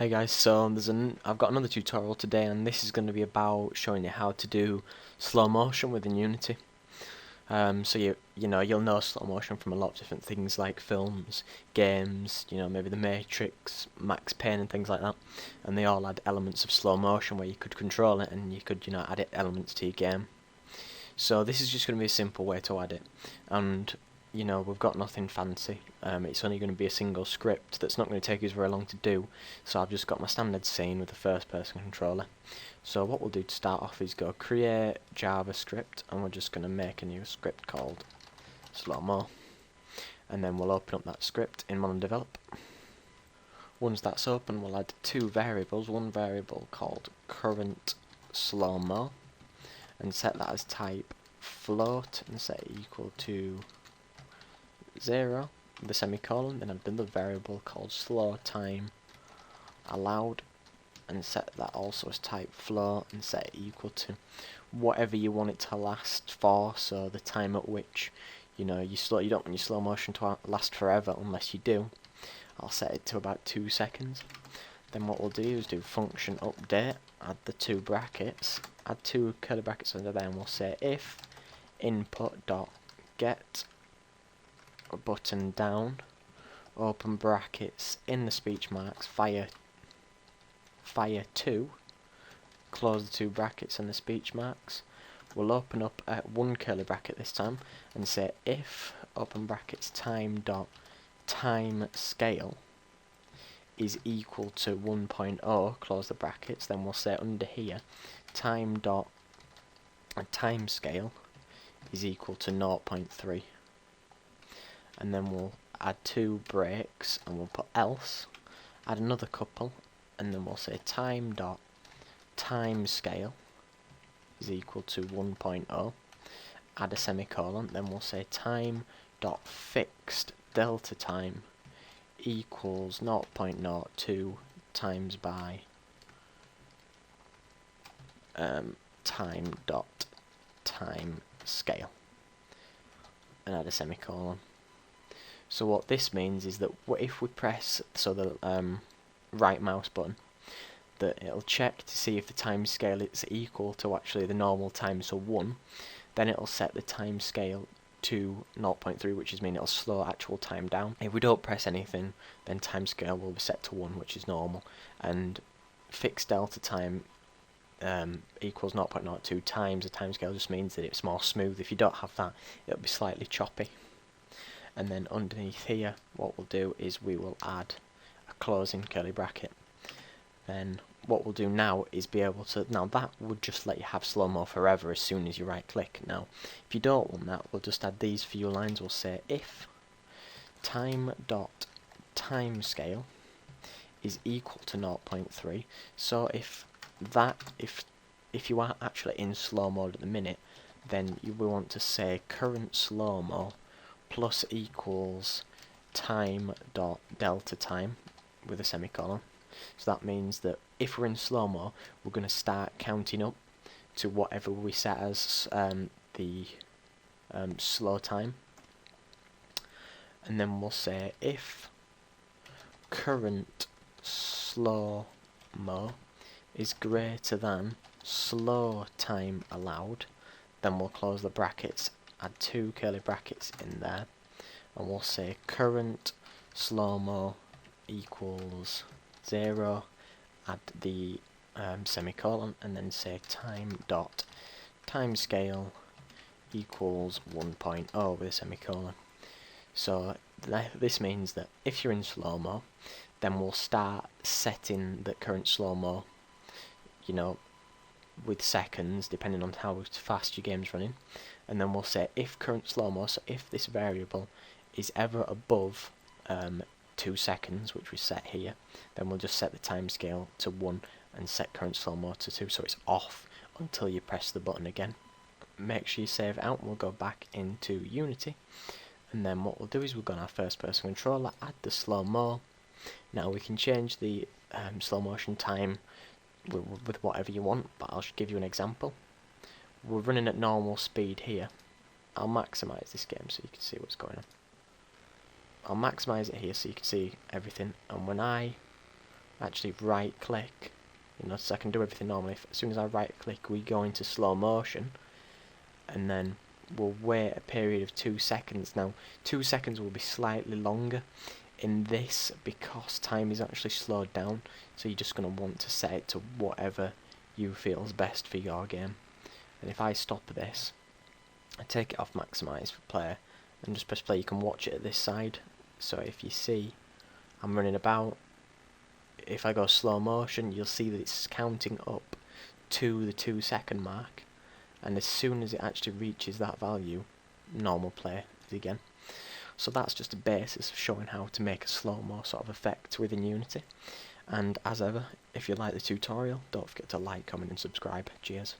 Hey guys, so I've got another tutorial today, and this is going to be about showing you how to do slow motion within Unity. So you'll know slow motion from a lot of different things like films, games, maybe The Matrix, Max Payne and things like that. And they all had elements of slow motion where you could control it and you could add elements to your game. So this is just going to be a simple way to add it, and we've got nothing fancy. It's only going to be a single script that's not going to take us very long to do, so I've just got my standard scene with the first person controller. So what we'll do to start off is go create JavaScript, and we're just going to make a new script called slow-mo, and then we'll open up that script in MonoDevelop. Once that's open, we'll add two variables, one variable called current slow-mo, and set that as type float and set it equal to 0 with a semicolon. Then I've done the variable called slow time allowed and set that also as type float and set it equal to whatever you want it to last for, so the time at which you don't want your slow motion to last forever unless you do. I'll set it to about 2 seconds. Then what we'll do is do function update, add the two brackets, add two curly brackets under there, and we'll say if input.get button down, open brackets in the speech marks, fire 2, close the two brackets and the speech marks. We'll open up one curly bracket this time and say if open brackets time scale is equal to 1.0, close the brackets. Then we'll say under here time scale is equal to 0.3, and then we'll add two breaks and we'll put else, add another couple, and then we'll say time scale is equal to 1.0, add a semicolon, then we'll say time.fixed delta time equals 0.02 times by time scale, and add a semicolon. So what this means is that if we press the right mouse button, that it'll check to see if the time scale is equal to actually the normal time, so 1. Then it'll set the time scale to 0.3, which is mean it'll slow actual time down. If we don't press anything, then time scale will be set to 1, which is normal, and fixed delta time equals 0.02 times the time scale just means that it's more smooth. If you don't have that, it'll be slightly choppy. And then underneath here, what we'll do is we will add a closing curly bracket. Then what we'll do now is be able to, now that would just let you have slow-mo forever as soon as you right click. Now if you don't want that, we'll just add these few lines. We'll say if time.timescale is equal to 0.3, so if you are actually in slow mode at the minute, then we want to say current slow-mo plus equals time.delta time with a semicolon. So that means that if we're in slow-mo, we're going to start counting up to whatever we set as the slow time, and then we'll say if current slow-mo is greater than slow time allowed, then we'll close the brackets, add two curly brackets in there, and we'll say current slow-mo equals 0, add the semicolon, and then say time.timescale equals 1.0 with a semicolon. So this means that if you're in slow-mo, then we'll start setting the current slow-mo, with seconds depending on how fast your game's running, and then we'll say if current slow-mo, so if this variable is ever above 2 seconds, which we set here, then we'll just set the time scale to 1 and set current slow-mo to 2, so it's off until you press the button again. Make sure you save it out, and we'll go back into Unity, and then what we'll do is we'll go on our first person controller, add the slow-mo. Now we can change the slow motion time with whatever you want, but I'll give you an example. We're running at normal speed here. I'll maximise this game so you can see what's going on. I'll maximise it here so you can see everything, and when I actually right click, so I can do everything normally. As soon as I right click, we go into slow motion, and then we'll wait a period of 2 seconds. Now 2 seconds will be slightly longer in this because time is actually slowed down, so you're just going to want to set it to whatever you feel is best for your game. And if I stop this, I take it off maximize for player and just press play, you can watch it at this side. So if you see I'm running about, if I go slow motion, you'll see that it's counting up to the 2 second mark, and as soon as it actually reaches that value, normal play again. So that's just a basis of showing how to make a slow-mo sort of effect within Unity. And as ever, if you like the tutorial, don't forget to like, comment and subscribe. Cheers.